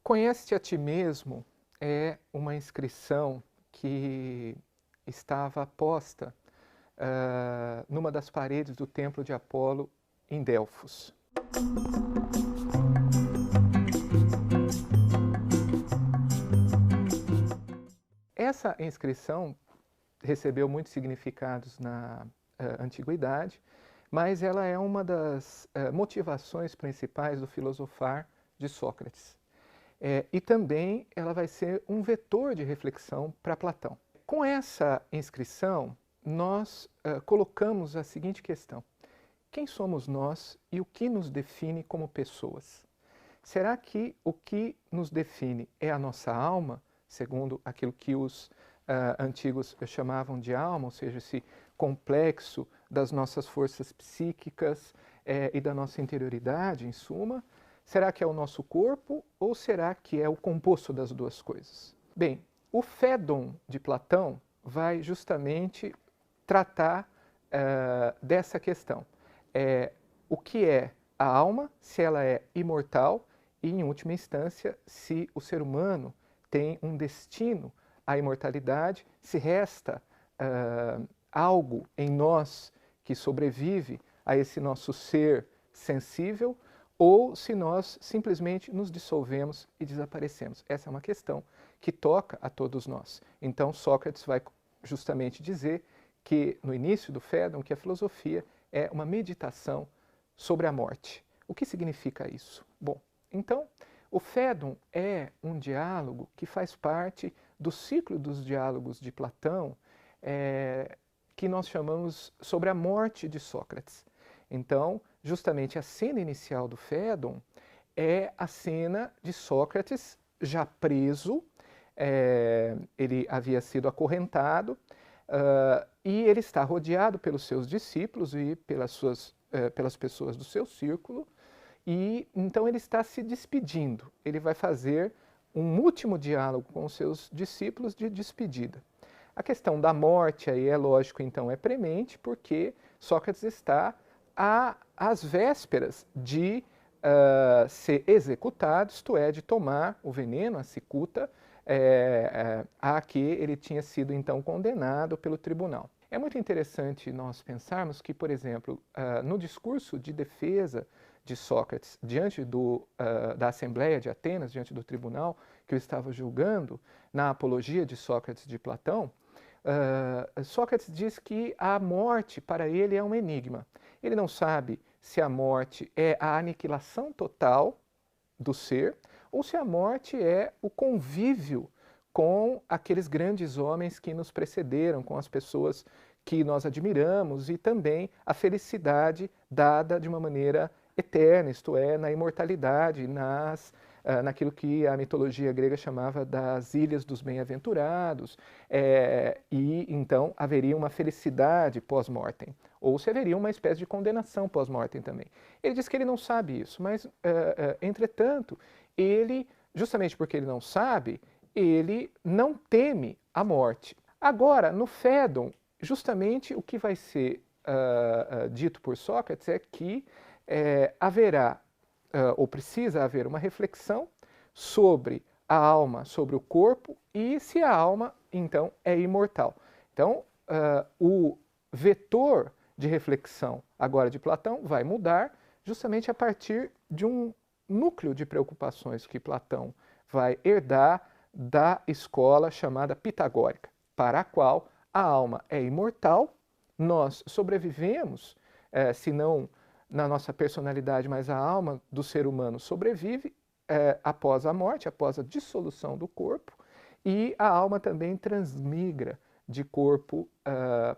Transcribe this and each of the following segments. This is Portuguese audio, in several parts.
Conhece-te a ti mesmo é uma inscrição que estava posta numa das paredes do templo de Apolo em Delfos. Essa inscrição recebeu muitos significados na antiguidade, mas ela é uma das motivações principais do filosofar de Sócrates. E também ela vai ser um vetor de reflexão para Platão. Com essa inscrição, nós colocamos a seguinte questão: quem somos nós e o que nos define como pessoas? Será que o que nos define é a nossa alma, segundo aquilo que os antigos chamavam de alma, ou seja, esse complexo das nossas forças psíquicas e da nossa interioridade, em suma? Será que é o nosso corpo ou será que é o composto das duas coisas? Bem, o Fédon de Platão vai justamente tratar dessa questão. O que é a alma, se ela é imortal e, em última instância, se o ser humano tem um destino à imortalidade, se resta algo em nós que sobrevive a esse nosso ser sensível, ou se nós simplesmente nos dissolvemos e desaparecemos. Essa é uma questão que toca a todos nós. Então, Sócrates vai justamente dizer que, no início do Fédon, que a filosofia é uma meditação sobre a morte. O que significa isso? Bom, então, o Fédon é um diálogo que faz parte do ciclo dos diálogos de Platão, que nós chamamos sobre a morte de Sócrates. Então, justamente a cena inicial do Fédon é a cena de Sócrates já preso, ele havia sido acorrentado e ele está rodeado pelos seus discípulos e pelas pessoas do seu círculo, e então ele está se despedindo. Ele vai fazer um último diálogo com os seus discípulos de despedida. A questão da morte aí é lógico, então, é premente, porque Sócrates está às vésperas de ser executado, isto é, de tomar o veneno, a cicuta, a que ele tinha sido então condenado pelo tribunal. É muito interessante nós pensarmos que, por exemplo, no discurso de defesa de Sócrates diante da Assembleia de Atenas, diante do tribunal que o estava julgando, na apologia de Sócrates de Platão, Sócrates diz que a morte para ele é um enigma. Ele não sabe se a morte é a aniquilação total do ser ou se a morte é o convívio com aqueles grandes homens que nos precederam, com as pessoas que nós admiramos, e também a felicidade dada de uma maneira eterna, isto é, na imortalidade, naquilo que a mitologia grega chamava das Ilhas dos Bem-aventurados, e então haveria uma felicidade pós-mortem, ou se haveria uma espécie de condenação pós-mortem também. Ele diz que ele não sabe isso, mas, entretanto, ele, justamente porque ele não sabe, ele não teme a morte. Agora, no Fédon, justamente o que vai ser dito por Sócrates é que haverá, ou precisa haver, uma reflexão sobre a alma, sobre o corpo, e se a alma, então, é imortal. Então, o vetor de reflexão agora de Platão vai mudar justamente a partir de um núcleo de preocupações que Platão vai herdar da escola chamada pitagórica, para a qual a alma é imortal, nós sobrevivemos, se não na nossa personalidade, mas a alma do ser humano sobrevive após a morte, após a dissolução do corpo, e a alma também transmigra de corpo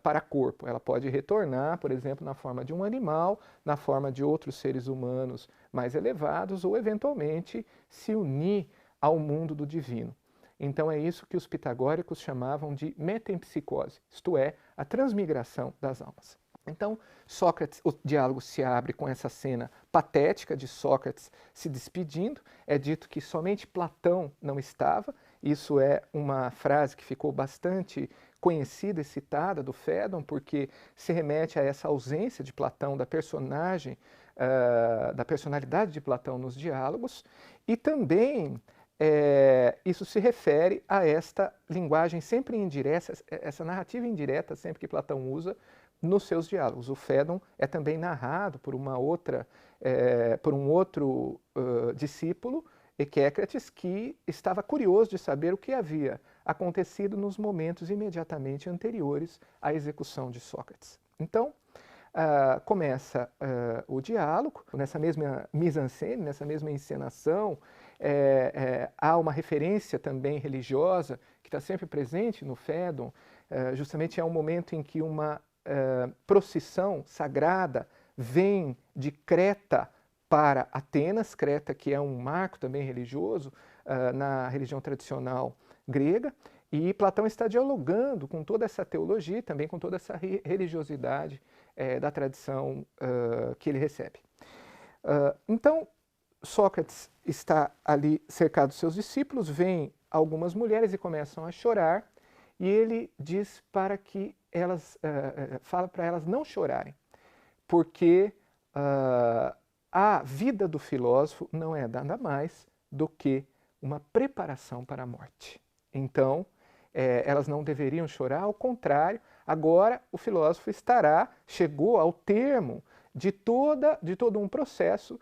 para corpo. Ela pode retornar, por exemplo, na forma de um animal, na forma de outros seres humanos mais elevados, ou eventualmente se unir ao mundo do divino. Então é isso que os pitagóricos chamavam de metempsicose, isto é, a transmigração das almas. Então, Sócrates, o diálogo se abre com essa cena patética de Sócrates se despedindo. É dito que somente Platão não estava. Isso é uma frase que ficou bastante conhecida e citada do Fédon, porque se remete a essa ausência de Platão, da personalidade de Platão nos diálogos, e também isso se refere a esta linguagem sempre indireta, essa narrativa indireta sempre que Platão usa nos seus diálogos. O Fédon é também narrado por por um outro discípulo, Equécrates, que estava curioso de saber o que havia acontecido nos momentos imediatamente anteriores à execução de Sócrates. Então, começa o diálogo, nessa mesma mise-en-scène, nessa mesma encenação. Há uma referência também religiosa que está sempre presente no Fédon. Justamente é um momento em que uma procissão sagrada vem de Creta para Atenas, Creta que é um marco também religioso na religião tradicional grega, e Platão está dialogando com toda essa teologia, também com toda essa religiosidade da tradição que ele recebe. Então, Sócrates está ali cercado de seus discípulos, vêm algumas mulheres e começam a chorar, e ele diz para que elas, fala para elas não chorarem, porque a vida do filósofo não é nada mais do que uma preparação para a morte. Então, elas não deveriam chorar, ao contrário, agora o filósofo chegou ao termo de todo um processo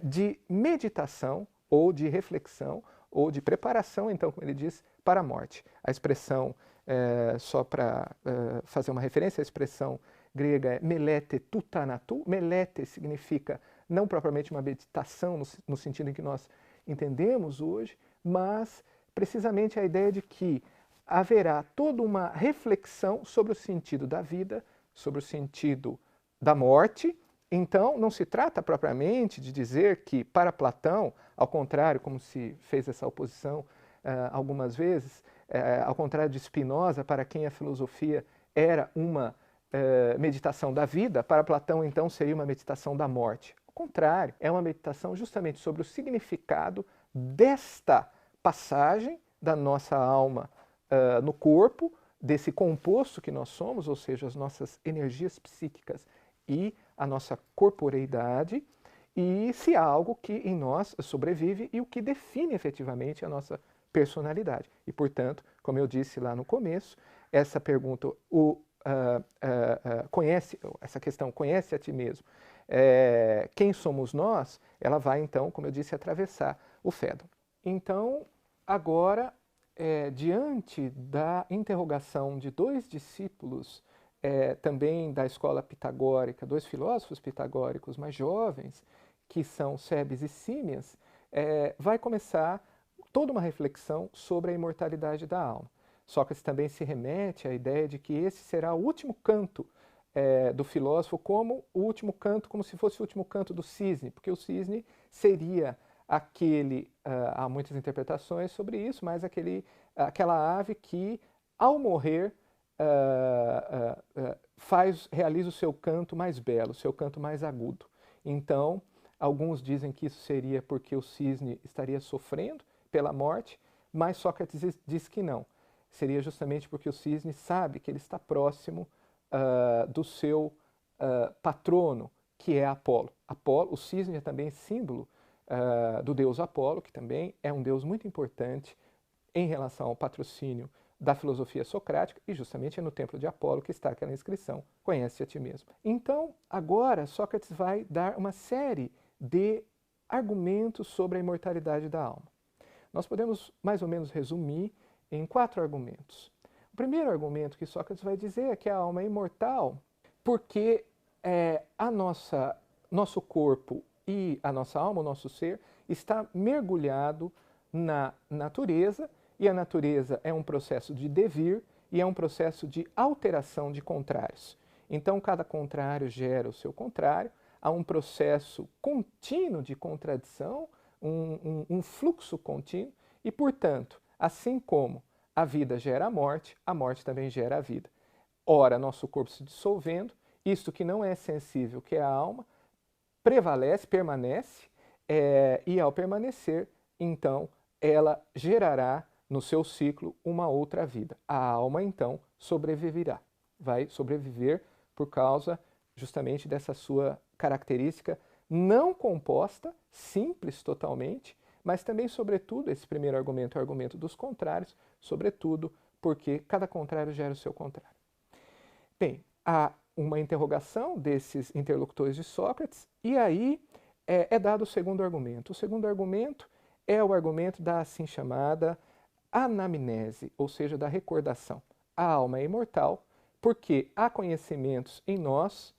de meditação, ou de reflexão, ou de preparação, então, como ele diz, para a morte. A expressão, só para fazer uma referência, a expressão grega é melete tutanatu. Melete significa não propriamente uma meditação no sentido em que nós entendemos hoje, mas precisamente a ideia de que haverá toda uma reflexão sobre o sentido da vida, sobre o sentido da morte. Então, não se trata propriamente de dizer que, para Platão, ao contrário, como se fez essa oposição algumas vezes, ao contrário de Spinoza, para quem a filosofia era uma meditação da vida, para Platão, então, seria uma meditação da morte. Ao contrário, é uma meditação justamente sobre o significado desta passagem da nossa alma no corpo, desse composto que nós somos, ou seja, as nossas energias psíquicas e a nossa corporeidade, e se há algo que em nós sobrevive e o que define efetivamente a nossa personalidade. E, portanto, como eu disse lá no começo, essa pergunta, essa questão, conhece a ti mesmo, quem somos nós, ela vai então, como eu disse, atravessar o Fédon. Então, agora, diante da interrogação de dois discípulos também da escola pitagórica, dois filósofos pitagóricos mais jovens, que são Cebes e Símias, vai começar toda uma reflexão sobre a imortalidade da alma. Sócrates também se remete à ideia de que esse será o último canto do filósofo, como o último canto, como se fosse o último canto do cisne, porque o cisne seria aquele, há muitas interpretações sobre isso, mas aquela ave que, ao morrer, realiza o seu canto mais belo, o seu canto mais agudo. Então, alguns dizem que isso seria porque o cisne estaria sofrendo pela morte, mas Sócrates diz que não. Seria justamente porque o cisne sabe que ele está próximo do seu patrono, que é Apolo. O cisne é também símbolo do deus Apolo, que também é um deus muito importante em relação ao patrocínio da filosofia socrática, e justamente é no templo de Apolo que está aquela inscrição, conhece a ti mesmo. Então, agora, Sócrates vai dar uma série de argumentos sobre a imortalidade da alma. Nós podemos mais ou menos resumir em 4 argumentos. O primeiro argumento que Sócrates vai dizer é que a alma é imortal porque nosso corpo e a nossa alma, o nosso ser, está mergulhado na natureza, e a natureza é um processo de devir e é um processo de alteração de contrários. Então, cada contrário gera o seu contrário, há um processo contínuo de contradição, um fluxo contínuo, e, portanto, assim como a vida gera a morte também gera a vida. Ora, nosso corpo se dissolvendo, isto que não é sensível, que é a alma, prevalece, permanece, e ao permanecer, então, ela gerará no seu ciclo uma outra vida. A alma, então, sobreviverá. Vai sobreviver por causa justamente dessa sua característica não composta, simples totalmente, mas também, sobretudo, esse primeiro argumento é o argumento dos contrários, sobretudo porque cada contrário gera o seu contrário. Bem, há uma interrogação desses interlocutores de Sócrates, e aí é dado o segundo argumento. O segundo argumento é o argumento da assim chamada anamnese, ou seja, da recordação. A alma é imortal porque há conhecimentos em nós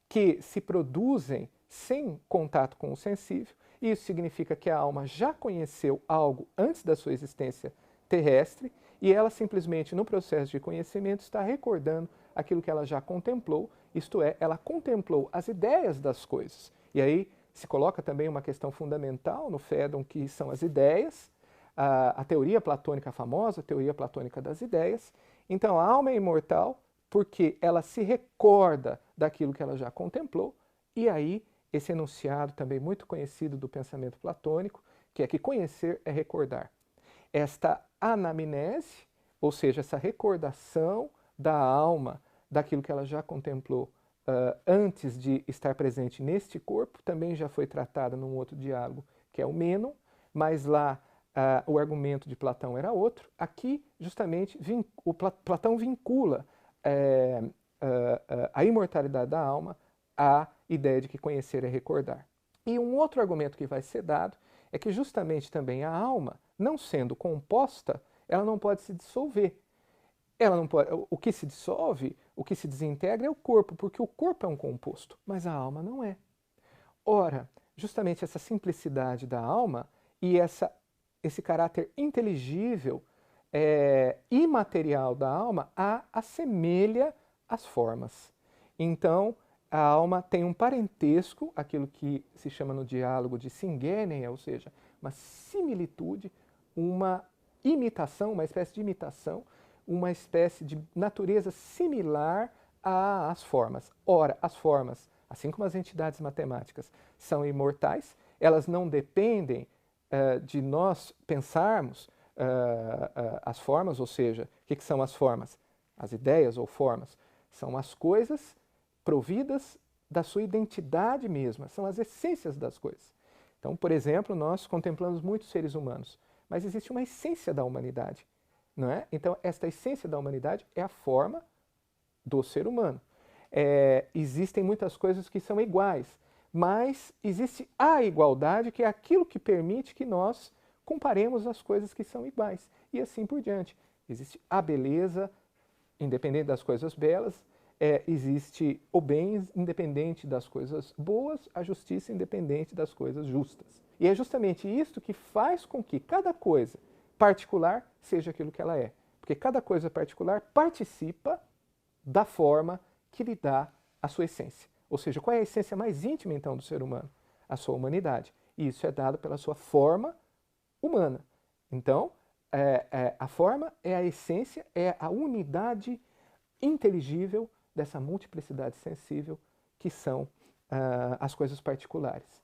que se produzem sem contato com o sensível, e isso significa que a alma já conheceu algo antes da sua existência terrestre, e ela simplesmente, no processo de conhecimento, está recordando aquilo que ela já contemplou, isto é, ela contemplou as ideias das coisas. E aí se coloca também uma questão fundamental no Fédon, que são as ideias, a teoria platônica, a famosa teoria platônica das ideias. Então a alma é imortal porque ela se recorda daquilo que ela já contemplou, e aí esse enunciado também muito conhecido do pensamento platônico, que é que conhecer é recordar. Esta anamnese, ou seja, essa recordação da alma daquilo que ela já contemplou antes de estar presente neste corpo, também já foi tratada num outro diálogo, que é o Mênon, mas lá o argumento de Platão era outro. Aqui, justamente, Platão vincula a imortalidade da alma à ideia de que conhecer é recordar. E um outro argumento que vai ser dado é que justamente também a alma, não sendo composta, ela não pode se dissolver. Ela não pode, o que se dissolve, o que se desintegra é o corpo, porque o corpo é um composto, mas a alma não é. Ora, justamente essa simplicidade da alma e esse caráter inteligível, imaterial da alma, a assemelha às formas. Então, a alma tem um parentesco, aquilo que se chama no diálogo de singêneia, ou seja, uma similitude, uma imitação, uma espécie de imitação, uma espécie de natureza similar às formas. Ora, as formas, assim como as entidades matemáticas, são imortais, elas não dependem de nós pensarmos as formas, ou seja, o que são as formas? As ideias ou formas são as coisas providas da sua identidade mesma, são as essências das coisas. Então, por exemplo, nós contemplamos muitos seres humanos, mas existe uma essência da humanidade, não é? Então, esta essência da humanidade é a forma do ser humano. Existem muitas coisas que são iguais, mas existe a igualdade, que é aquilo que permite que nós comparemos as coisas que são iguais, e assim por diante. Existe a beleza, independente das coisas belas, existe o bem independente das coisas boas, a justiça independente das coisas justas. E é justamente isso que faz com que cada coisa particular seja aquilo que ela é. Porque cada coisa particular participa da forma que lhe dá a sua essência. Ou seja, qual é a essência mais íntima, então, do ser humano? A sua humanidade. E isso é dado pela sua forma humana. Então, a forma é a essência, é a unidade inteligível dessa multiplicidade sensível que são as coisas particulares.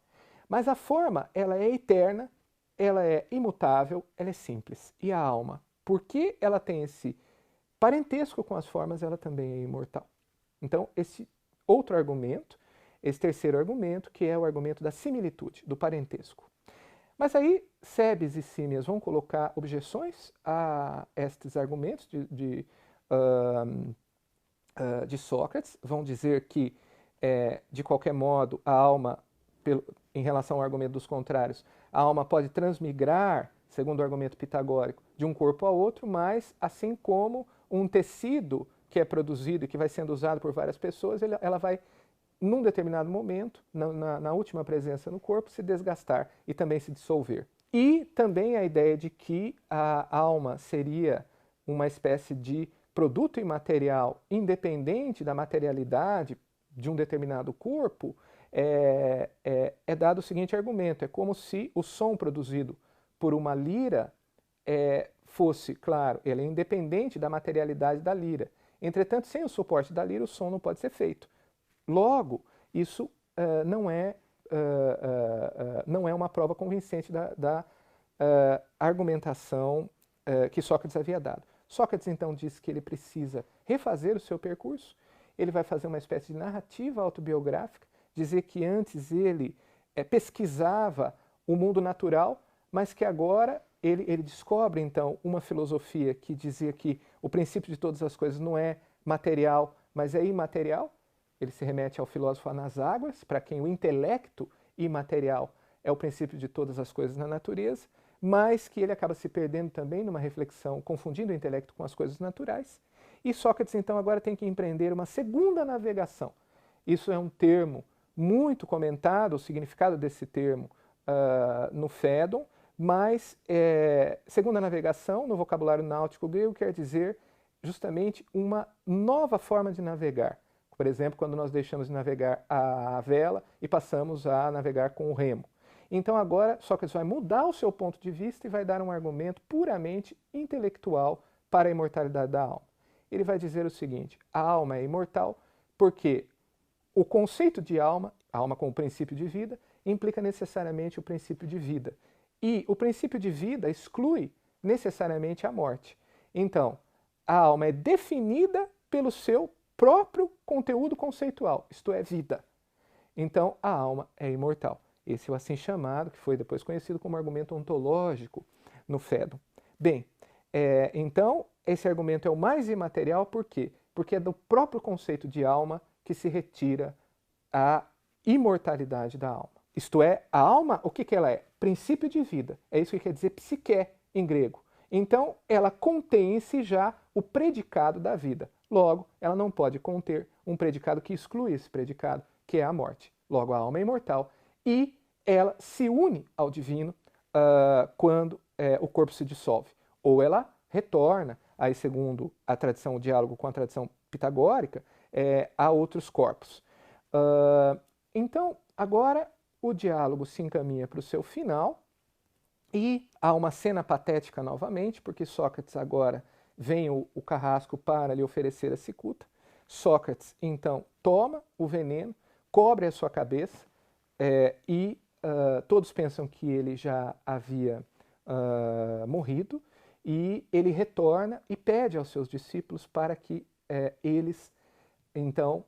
Mas a forma, ela é eterna, ela é imutável, ela é simples. E a alma, porque ela tem esse parentesco com as formas, ela também é imortal. Então, esse outro argumento, esse terceiro argumento, que é o argumento da similitude, do parentesco. Mas aí, Sebes e Símias vão colocar objeções a estes argumentos de Sócrates, vão dizer que, de qualquer modo, a alma, em relação ao argumento dos contrários, a alma pode transmigrar, segundo o argumento pitagórico, de um corpo a outro, mas assim como um tecido que é produzido e que vai sendo usado por várias pessoas, ela vai, num determinado momento, na última presença no corpo, se desgastar e também se dissolver. E também a ideia de que a alma seria uma espécie de produto imaterial independente da materialidade de um determinado corpo, é dado o seguinte argumento: é como se o som produzido por uma lira fosse, claro, ele é independente da materialidade da lira. Entretanto, sem o suporte da lira, o som não pode ser feito. Logo, isso não é uma prova convincente da argumentação que Sócrates havia dado. Sócrates, então, diz que ele precisa refazer o seu percurso, ele vai fazer uma espécie de narrativa autobiográfica, dizer que antes ele pesquisava o mundo natural, mas que agora ele descobre, então, uma filosofia que dizia que o princípio de todas as coisas não é material, mas é imaterial. Ele se remete ao filósofo Anaxágoras, para quem o intelecto imaterial é o princípio de todas as coisas na natureza, mas que ele acaba se perdendo também numa reflexão, confundindo o intelecto com as coisas naturais. E Sócrates, então, agora tem que empreender uma segunda navegação. Isso é um termo muito comentado, o significado desse termo no Fédon, mas segunda navegação, no vocabulário náutico grego, quer dizer justamente uma nova forma de navegar. Por exemplo, quando nós deixamos de navegar a vela e passamos a navegar com o remo. Então agora Sócrates vai mudar o seu ponto de vista e vai dar um argumento puramente intelectual para a imortalidade da alma. Ele vai dizer o seguinte: a alma é imortal porque o conceito de alma, a alma como princípio de vida, implica necessariamente o princípio de vida. E o princípio de vida exclui necessariamente a morte. Então, a alma é definida pelo seu próprio conteúdo conceitual, isto é, vida. Então, a alma é imortal. Esse é o assim chamado, que foi depois conhecido como argumento ontológico no Fédon. Bem, então, esse argumento é o mais imaterial, por quê? Porque é do próprio conceito de alma que se retira a imortalidade da alma. Isto é, a alma, o que ela é? Princípio de vida. É isso que quer dizer psique em grego. Então, ela contém em si já o predicado da vida. Logo, ela não pode conter um predicado que exclui esse predicado, que é a morte. Logo, a alma é imortal e ela se une ao divino quando o corpo se dissolve. Ou ela retorna, aí segundo a tradição, o diálogo com a tradição pitagórica, a outros corpos. Então, agora o diálogo se encaminha para o seu final e há uma cena patética novamente, porque Sócrates agora vem o carrasco para lhe oferecer a cicuta. Sócrates, então, toma o veneno, cobre a sua cabeça e todos pensam que ele já havia morrido e ele retorna e pede aos seus discípulos para que eles, então,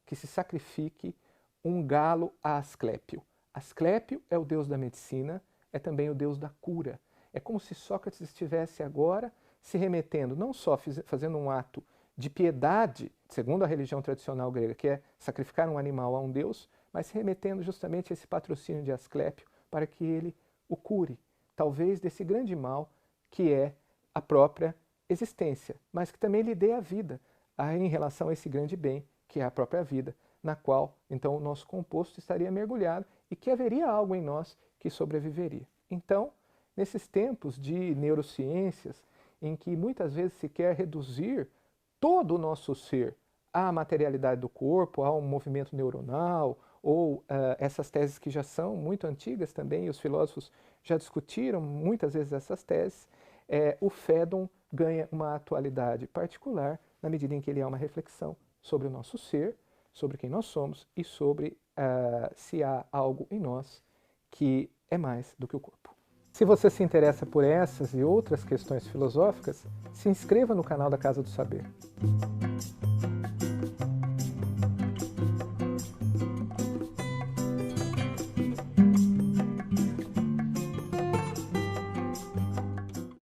que se sacrifique um galo a Asclépio. Asclépio é o deus da medicina, é também o deus da cura. É como se Sócrates estivesse agora se remetendo, não só fazendo um ato de piedade, segundo a religião tradicional grega, que é sacrificar um animal a um deus, mas se remetendo justamente a esse patrocínio de Asclépio para que ele o cure, talvez desse grande mal que é a própria existência, mas que também lhe dê a vida em relação a esse grande bem que é a própria vida, na qual então o nosso composto estaria mergulhado e que haveria algo em nós que sobreviveria. Então, nesses tempos de neurociências, em que muitas vezes se quer reduzir todo o nosso ser à materialidade do corpo, a um movimento neuronal, ou essas teses que já são muito antigas também, e os filósofos já discutiram muitas vezes essas teses, o Fédon ganha uma atualidade particular na medida em que ele é uma reflexão sobre o nosso ser, sobre quem nós somos e sobre se há algo em nós que é mais do que o corpo. Se você se interessa por essas e outras questões filosóficas, se inscreva no canal da Casa do Saber.